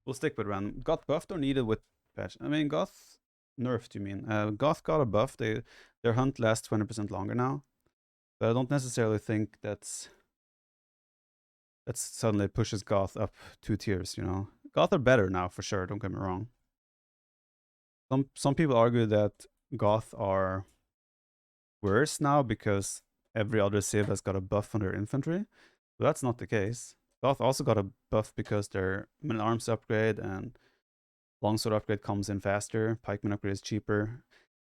We'll stick with random. Got buffed or needed with patch? I mean, Goth nerfed, you mean? Goth got a buff. Their hunt lasts 20% longer now. But I don't necessarily think that's suddenly pushes Goth up 2 tiers, you know? Goth are better now, for sure, don't get me wrong. Some people argue that Goth are worse now because every other civ has got a buff on their infantry. But that's not the case. Goth also got a buff because their men arms upgrade and longsword upgrade comes in faster, pikeman upgrade is cheaper,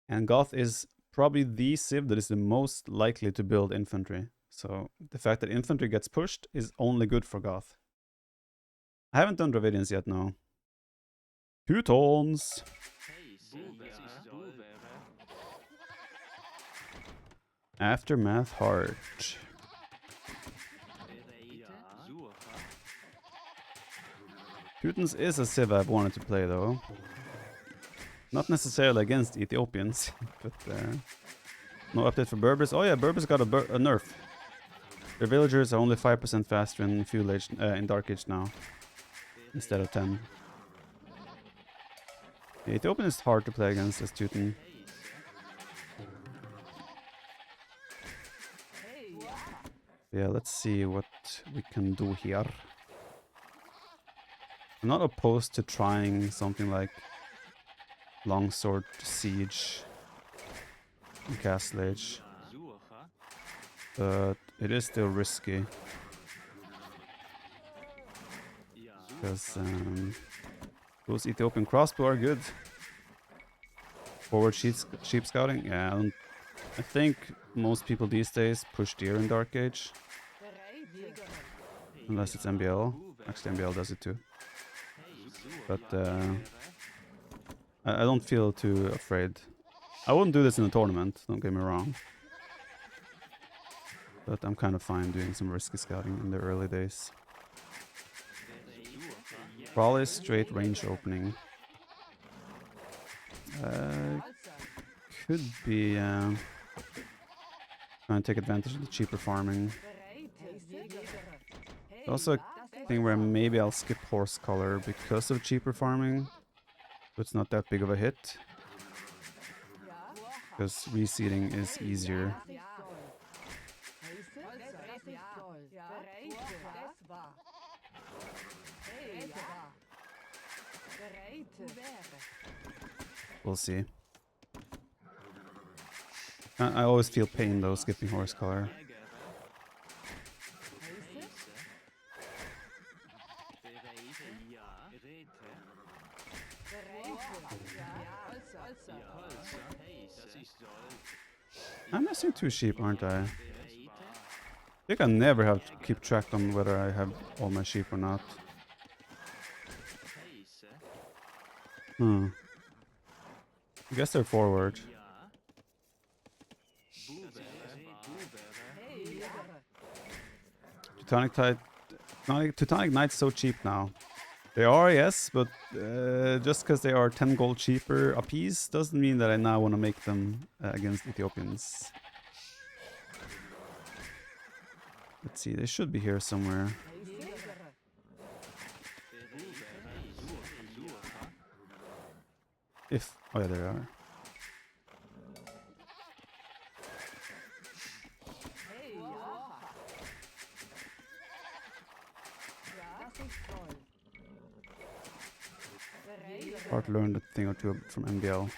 and Goth is probably the civ that is the most likely to build infantry. So the fact that infantry gets pushed is only good for Goth. I haven't done Dravidians yet, no. Teutons! Aftermath Heart. Teutons is a civ I've wanted to play though. Not necessarily against Ethiopians, but no update for Berbers. Oh yeah, Berbers got a nerf. Their villagers are only 5% faster in Feudal Age, in Dark Age now, instead of 10. The Ethiopian is hard to play against as Teuton. Yeah, let's see what we can do here. I'm not opposed to trying something like Longsword Siege in Castle Age, but it is still risky because those Ethiopian crossbow are good. Forward sheep scouting, yeah. I think most people these days push deer in Dark Age, unless it's MBL. Actually, MBL does it too. But I don't feel too afraid. I wouldn't do this in a tournament, don't get me wrong. But I'm kind of fine doing some risky scouting in the early days. Probably straight range opening. Could be trying to take advantage of the cheaper farming. Also a thing where maybe I'll skip horse color because of cheaper farming. So it's not that big of a hit. Because reseeding is easier. We'll see. I always feel pain though skipping horse color. I'm missing 2 sheep, aren't I? I think I never have to keep track on whether I have all my sheep or not. I guess they're forward. Teutonic Knight's so cheap now. They are, yes, but just because they are 10 gold cheaper a piece doesn't mean that I now want to make them against Ethiopians. Let's see, they should be here somewhere. Oh yeah, there they are. Bart learned a thing or two from MBL.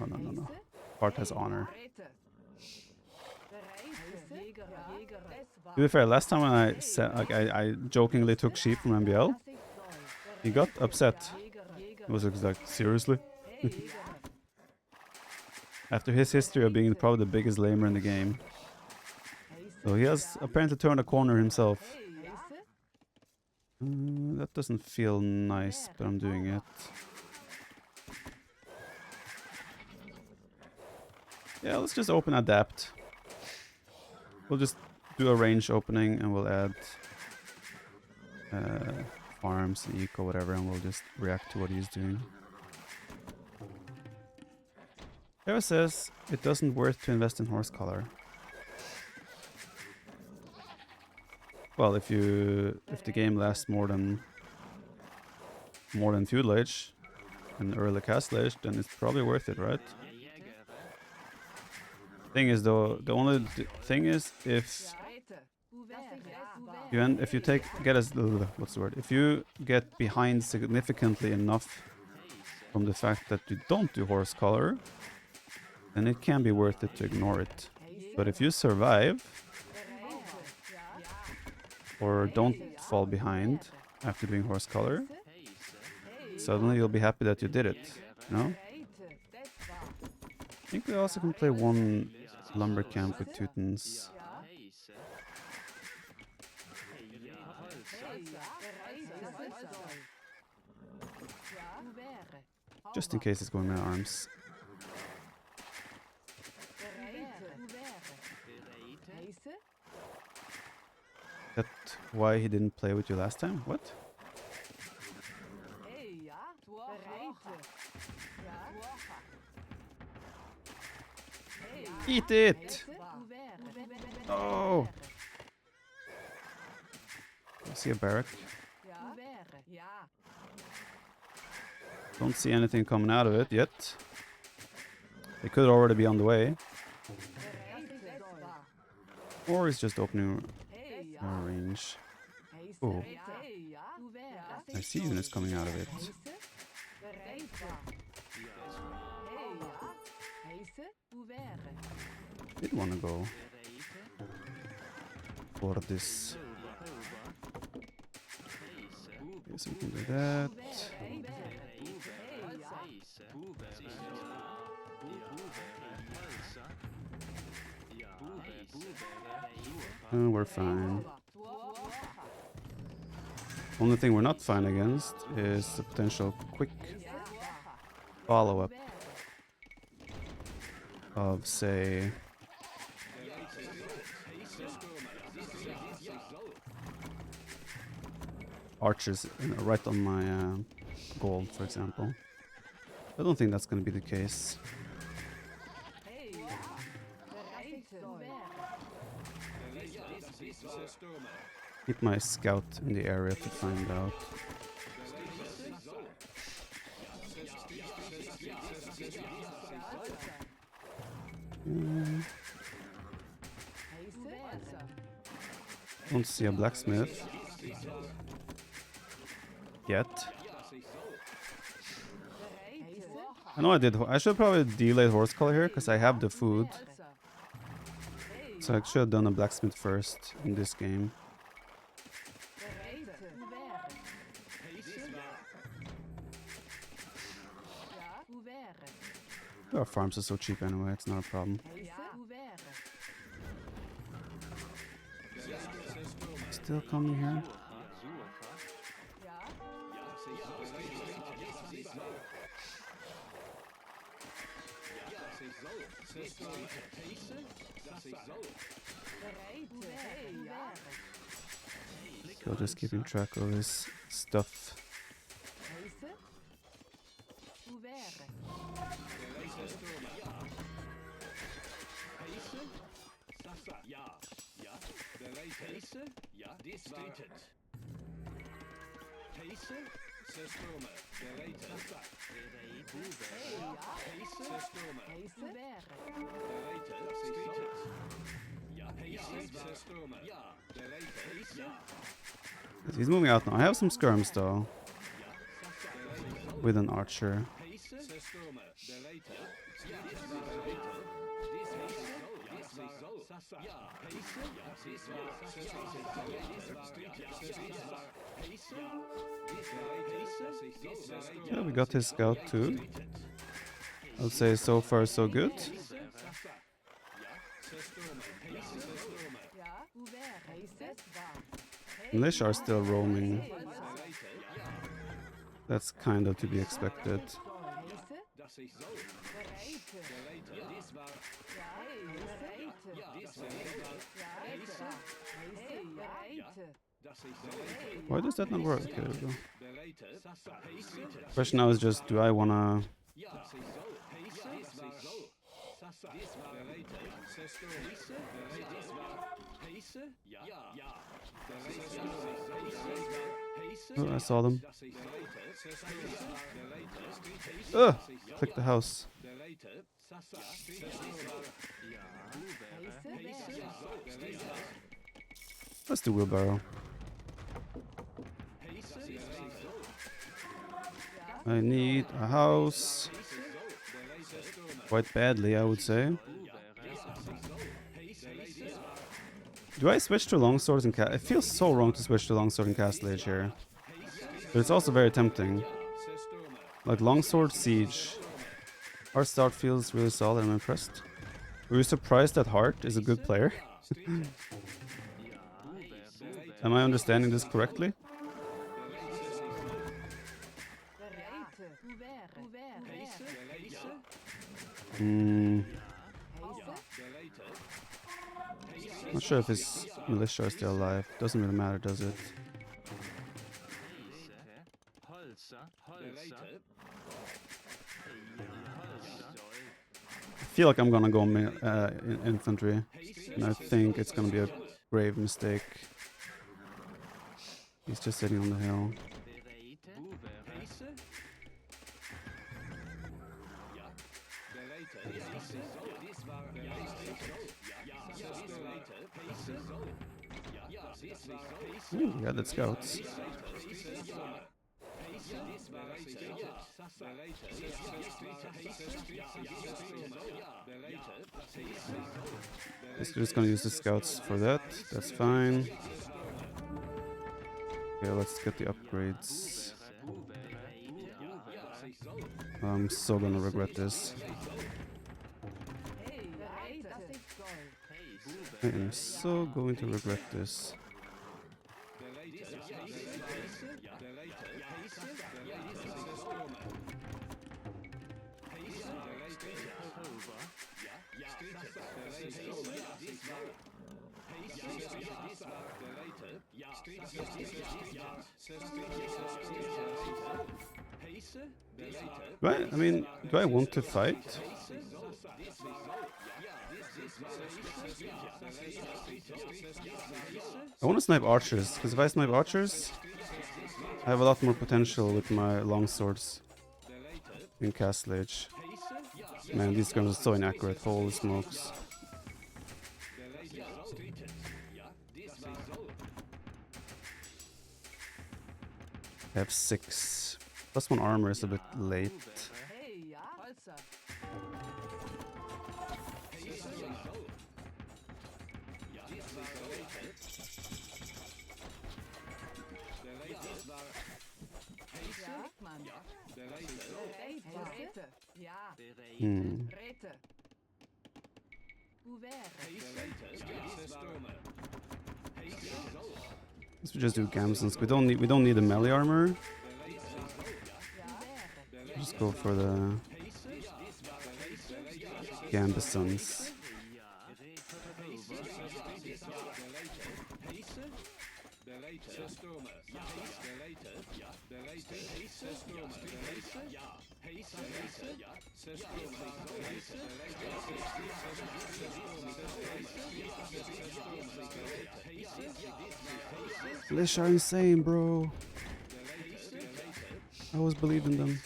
Oh, no. Bart has honor. To be fair, last time when I said, like, I jokingly took sheep from MBL, he got upset. He was like, seriously? After his history of being probably the biggest lamer in the game. So he has apparently turned a corner himself. That doesn't feel nice, but I'm doing it. Yeah, let's just open adapt. We'll just do a range opening and we'll add farms and eco, whatever, and we'll just react to what he's doing. Eva says it doesn't worth to invest in horse color. Well, if the game lasts more than more than Feudal Age and early Castle Age, then it's probably worth it, right? Thing is though, the only thing is if you if you get behind significantly enough from the fact that you don't do horse color, then it can be worth it to ignore it. But if you survive or don't fall behind after doing horse color, suddenly you'll be happy that you did it, you know? I think we also can play one lumber camp with Teutons. Just in case it's going my arms. That's why he didn't play with you last time? What? Eat it! Oh! I see a barrack. Don't see anything coming out of it yet. They could already be on the way. Or it's just opening range. Oh. I see units coming out of it. Did want to go for this. Guess we can do that. And we're fine. Only thing we're not fine against is the potential quick follow-up of, say, archers right on my gold, for example. I don't think that's going to be the case. Keep my scout in the area to find out. Don't see a blacksmith yet. I know I did. I should probably delay horse color here because I have the food. So I should have done a blacksmith first in this game. Our farms are so cheap anyway, it's not a problem. Still coming here. Still just keeping track of his stuff. He's moving out now. I have some skirms though. With an archer. Yeah, we got his scout too. I'll say so far so good. Militia are still roaming. That's kind of to be expected. Why does that not work? Okay, there we go. Question now is just, do I wanna... Oh, I saw them. Ugh! Click the house. Let's do wheelbarrow. I need a house. Quite badly, I would say. Do I switch to longswords in Castle? It feels so wrong to switch to longsword in Castle Age here. But it's also very tempting. Like longsword siege. Our start feels really solid, I'm impressed. Were you surprised that Hart is a good player? Am I understanding this correctly? Not sure if his militia is still alive. Doesn't really matter, does it? I feel like I'm gonna go infantry, and I think it's gonna be a grave mistake. He's just sitting on the hill. Ooh, yeah, that's scouts. Guess we're just gonna use the scouts for that. That's fine. Okay, let's get the upgrades. I'm so gonna regret this. I am so going to regret this. Right? I mean, do I want to fight? I want to snipe archers, because if I snipe archers, I have a lot more potential with my longswords in Castle Age. Man, these guns are so inaccurate, holy smokes. I have 6. Plus 1 armor is a bit late. Let's just do gamsons. We don't need the melee armor. Just go for the gambesons. Militia are insane, bro. I always believed in them.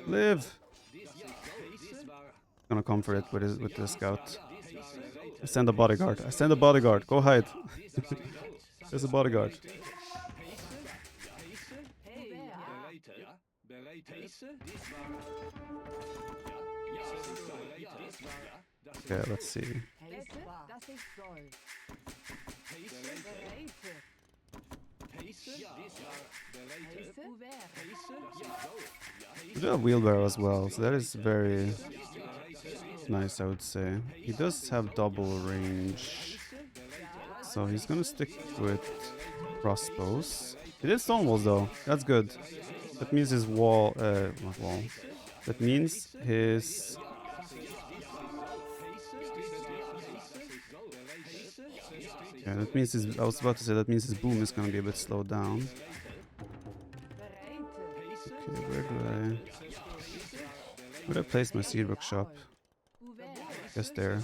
Live! Gonna come for it with the scout. I send a bodyguard. I send a bodyguard. Go hide. There's a bodyguard. Okay, let's see. We do have wheelbarrow as well, so that is very nice, I would say. He does have double range, so he's gonna stick with crossbows. He did stone walls though, that's good. That means his wall, not wall. That means his... Yeah, that means his... I was about to say that means his boom is gonna be a bit slowed down. Okay, where do I place my seed workshop? Guess there.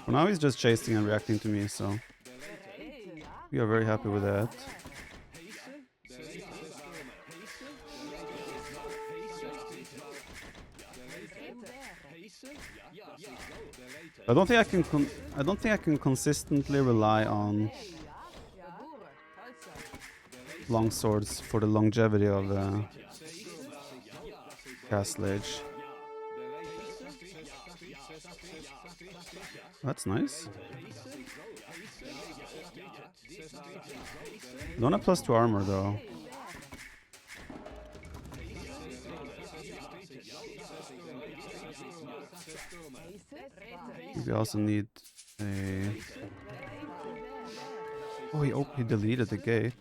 For now he's just chasing and reacting to me, so we are very happy with that. I don't think I can consistently rely on longswords for the longevity of the Castle Age. That's nice. Don't have +2 armor though. We also need a... Oh, he deleted the gate.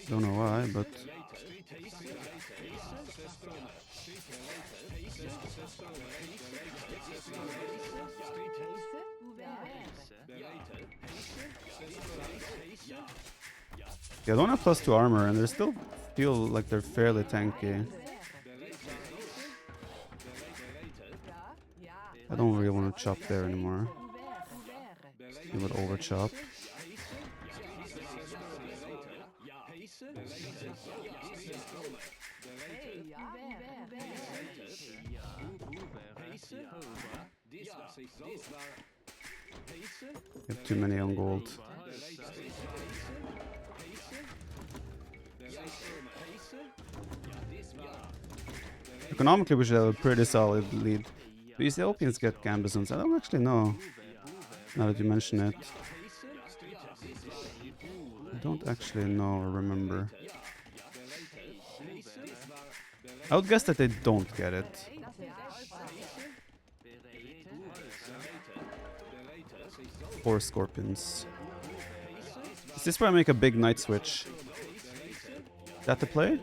Don't know why, but... Yeah, I don't have +2 armor, and they still feel like they're fairly tanky. I don't really want to chop there anymore. He would over chop. We have too many on gold. Economically, we should have a pretty solid lead. Do Ethiopians get gambesons? I don't actually know. Now that you mention it. I don't actually know or remember. I would guess that they don't get it. Or scorpions. Is this where I make a big night switch? Is that the play?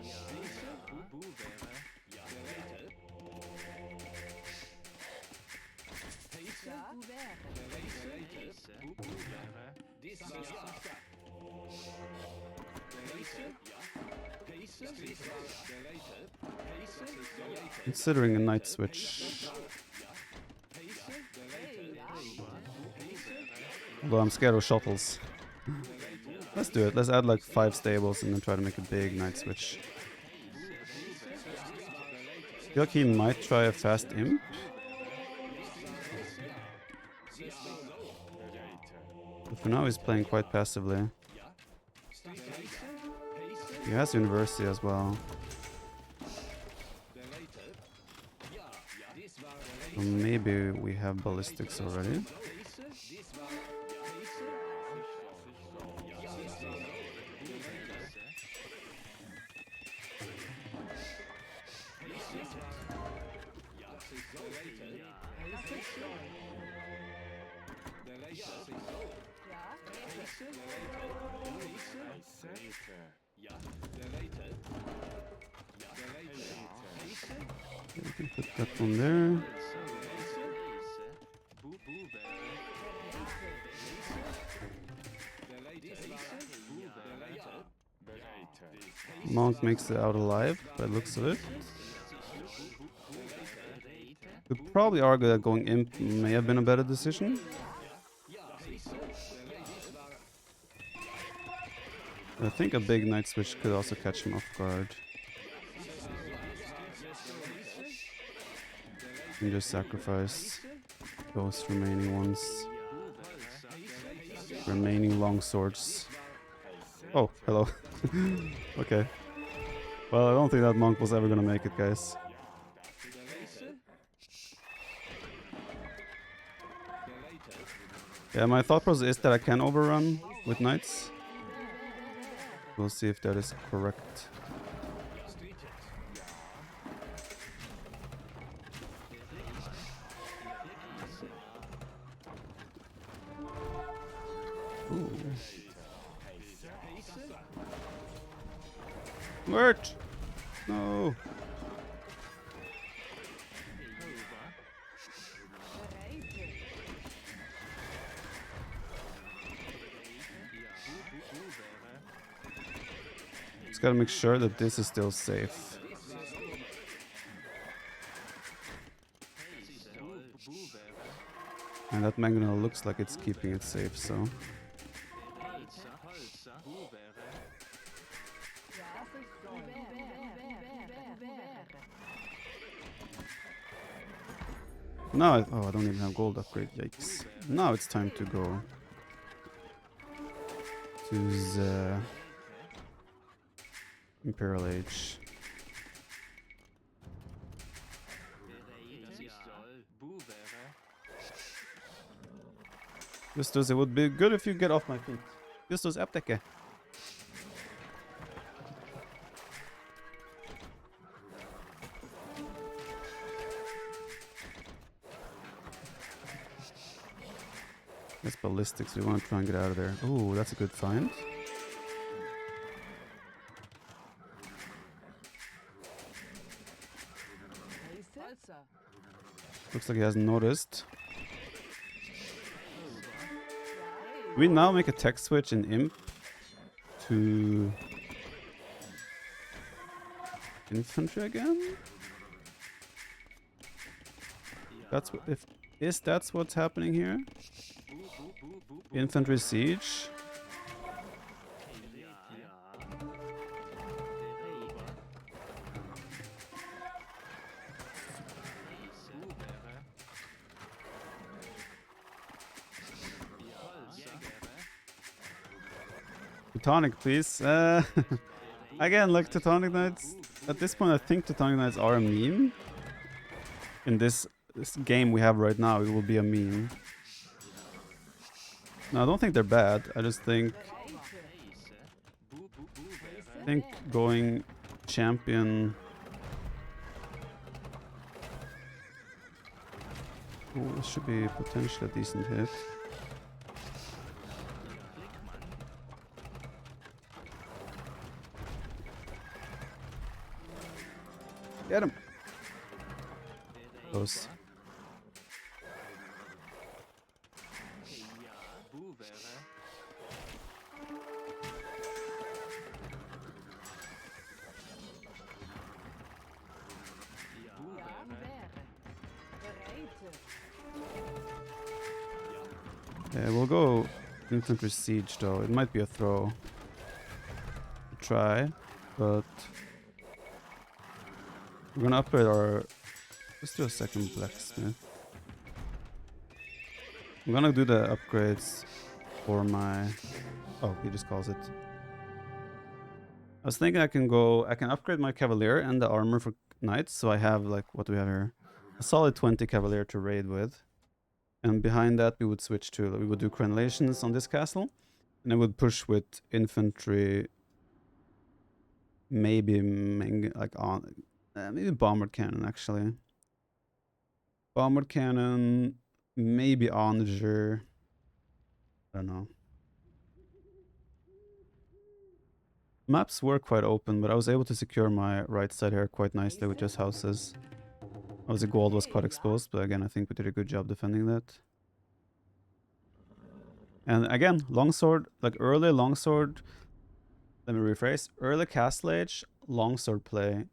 Considering a night switch. Although I'm scared of shuttles. Let's do it. Let's add like 5 stables and then try to make a big night switch. I feel like he might try a fast imp. But for now he's playing quite passively. He has university as well. So maybe we have ballistics already. We can put that one there. Monk makes it out alive, by the looks of it. Could probably argue that going imp may have been a better decision. I think a big night switch could also catch him off guard. And just sacrifice those remaining ones. Remaining longswords. Oh, hello. Okay. Well, I don't think that monk was ever gonna make it, guys. Yeah, my thought process is that I can overrun with knights. We'll see if that is correct. Ooh. Word! No! Just gotta make sure that this is still safe. And that mangonel looks like it's keeping it safe, so... Now oh, I don't even have gold upgrade, yikes. Now it's time to go to the Imperial Age. Justus, it would be good if you get off my feet. Justus, apteke. That's ballistics. We want to try and get out of there. Oh, that's a good find. Looks like he hasn't noticed. We now make a tech switch in Imp to infantry again. That's what that's what's happening here. Infantry siege. Teutonic, please. Again, like Teutonic Knights. At this point, I think Teutonic Knights are a meme. In this game we have right now, it will be a meme. No, I don't think they're bad. I just think going champion. Oh, this should be potentially a decent hit. Get him! Close. Yeah, we'll go infantry siege though. It might be a throw to try, but we're gonna upgrade our... Let's do a second blacksmith. I'm gonna do the upgrades for my... Oh, he just calls it. I was thinking I can upgrade my cavalier and the armor for knights, so I have like, what do we have here? A solid 20 cavalier to raid with. And behind that we would switch to, we would do crenellations on this castle, and I would push with infantry, maybe like on, maybe bomber cannon actually. Bomber cannon, maybe onager, I don't know. Maps were quite open, but I was able to secure my right side here quite nicely with just houses. Obviously gold was quite exposed, but again I think we did a good job defending that. And again, longsword, like early longsword, let me rephrase, early Castle Age, longsword play.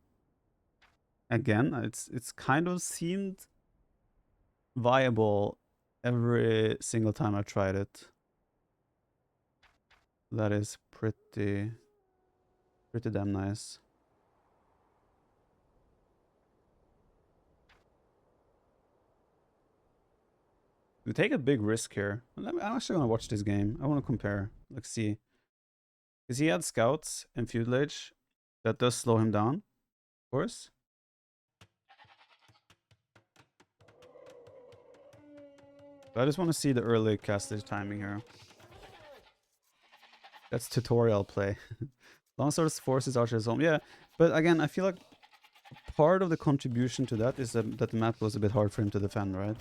Again, it's kind of seemed viable every single time I tried it. That is pretty damn nice. We take a big risk here. I'm actually gonna watch this game. I want to compare. Let's see. Because he had scouts in Feudal Age. That does slow him down, of course. But I just want to see the early castage timing here. That's tutorial play. Longswords forces archers home. Yeah, but again, I feel like part of the contribution to that is that the map was a bit hard for him to defend, right?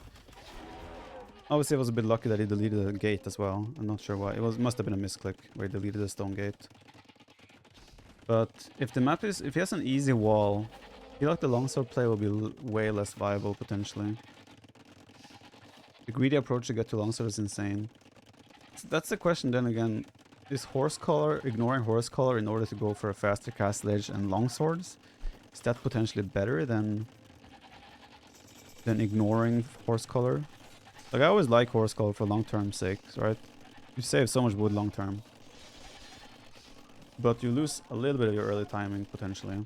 Obviously, I was a bit lucky that he deleted the gate as well. I'm not sure why. It must have been a misclick where he deleted the stone gate. But if the map is, if he has an easy wall, I feel like the longsword play will be way less viable potentially. The greedy approach to get to longsword is insane. So that's the question then again. Is horse color, ignoring horse color in order to go for a faster castle edge and longswords, is that potentially better than ignoring horse color? Like, I always like horse color for long-term sake, right? You save so much wood long-term. But you lose a little bit of your early timing, potentially.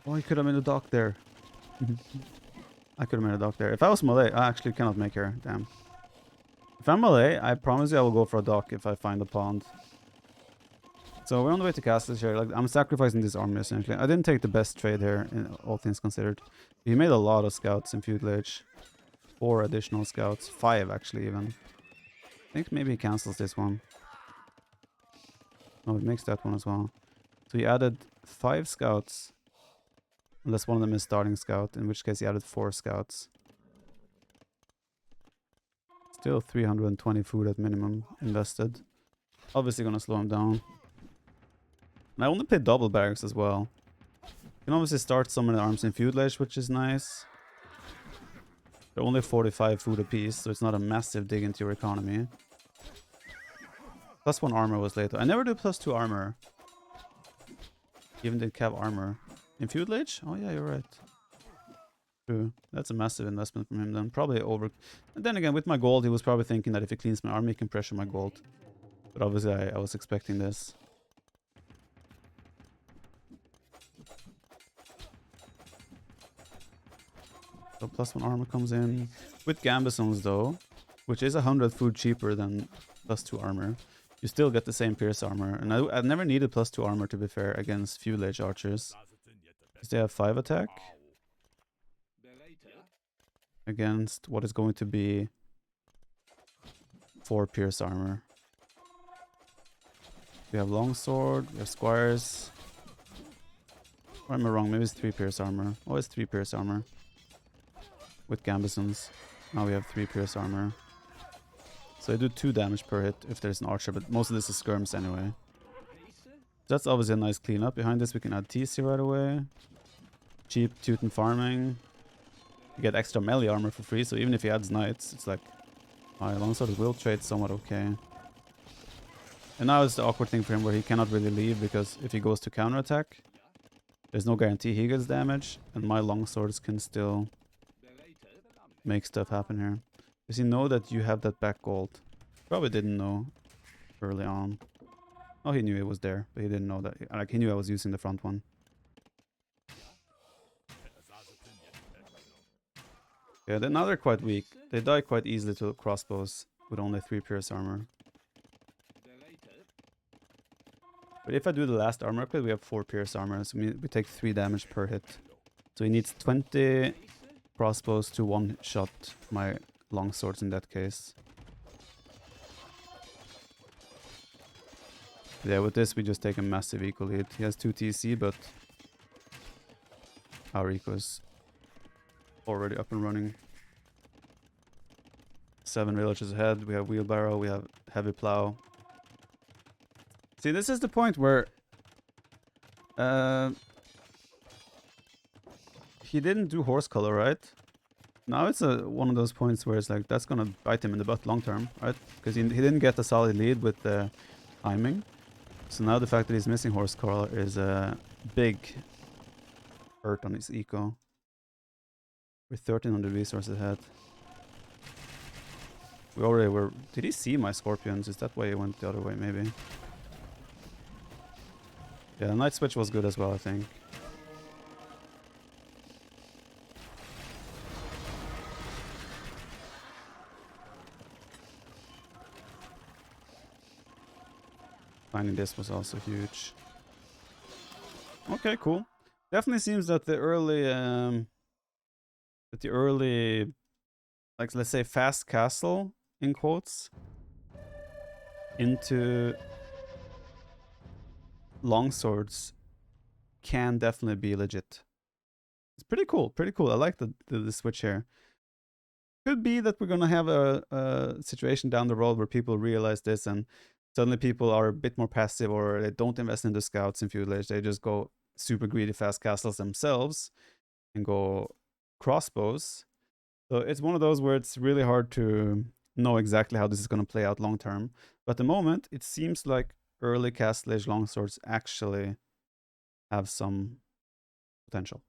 Oh, he could have made a dock there. I could have made a dock there. If I was Malay, I actually cannot make her. Damn. If I'm Malay, I promise you I will go for a dock if I find a pond. So we're on the way to castle here. Like, I'm sacrificing this army essentially. I didn't take the best trade here, in all things considered. He made a lot of scouts in Feudal Age. 4 additional scouts. 5 actually even. I think maybe he cancels this one. No, he makes that one as well. So he added 5 scouts. Unless one of them is starting scout, in which case he added 4 scouts. Still 320 food at minimum invested. Obviously gonna slow him down. And I only played double barracks as well. You can obviously start some of the arms in Feudal Age, which is nice. They're only 45 food apiece, so it's not a massive dig into your economy. +1 armor was later. I never do +2 armor. Even did cav armor. In Feudal Age? Oh yeah, you're right. True. That's a massive investment from him then. Probably over... And then again, with my gold, he was probably thinking that if he cleans my army, he can pressure my gold. But obviously, I was expecting this. So +1 armor comes in. With Gambesons though, which is 100 food cheaper than +2 armor, you still get the same pierce armor. And I've never needed +2 armor, to be fair, against Feudal Age archers. Because they have 5 attack. Against what is going to be 4 pierce armor. We have longsword, we have squires. Or am I wrong? Maybe it's 3 pierce armor. Oh, it's 3 pierce armor. With Gambesons. Now we have 3 pierce armor. So I do 2 damage per hit if there's an archer, but most of this is skirms anyway. That's obviously a nice cleanup. Behind this we can add TC right away. Cheap Teuton farming. You get extra melee armor for free, so even if he adds knights, it's like... my longsword will trade somewhat okay. And now it's the awkward thing for him where he cannot really leave, because if he goes to counterattack, there's no guarantee he gets damage, and my longswords can still make stuff happen here. Does he know that you have that back gold? Probably didn't know early on. Oh, he knew it was there, but he didn't know that. Like, he knew I was using the front one. Yeah, now they're quite weak. They die quite easily to crossbows with only 3 pierce armor. But if I do the last armor upgrade, we have 4 pierce armor, so we take 3 damage per hit. So he needs 20 crossbows to one-shot my longswords in that case. Yeah, with this we just take a massive eco lead. He has 2 TC, but our eco is already up and running. 7 villagers ahead. We have wheelbarrow, we have heavy plow. See, this is the point where he didn't do horse color, right? Now it's one of those points where it's like, that's gonna bite him in the butt long term, right? Because he didn't get a solid lead with the timing. So now the fact that he's missing horse color is a big hurt on his eco. We're 1300 resources ahead. We already were... Did he see my scorpions? Is that why he went the other way, maybe? Yeah, the night switch was good as well, I think. Finding this was also huge. Okay, cool. Definitely seems that the early, like, let's say, fast castle, in quotes, into longswords can definitely be legit. It's pretty cool, pretty cool. I like the switch here. Could be that we're gonna have a situation down the road where people realize this and suddenly people are a bit more passive, or they don't invest in the scouts in Feudal Age. They just go super greedy fast castles themselves and go crossbows. So it's one of those where it's really hard to know exactly how this is going to play out long term. But at the moment, it seems like early Castle Age longswords actually have some potential.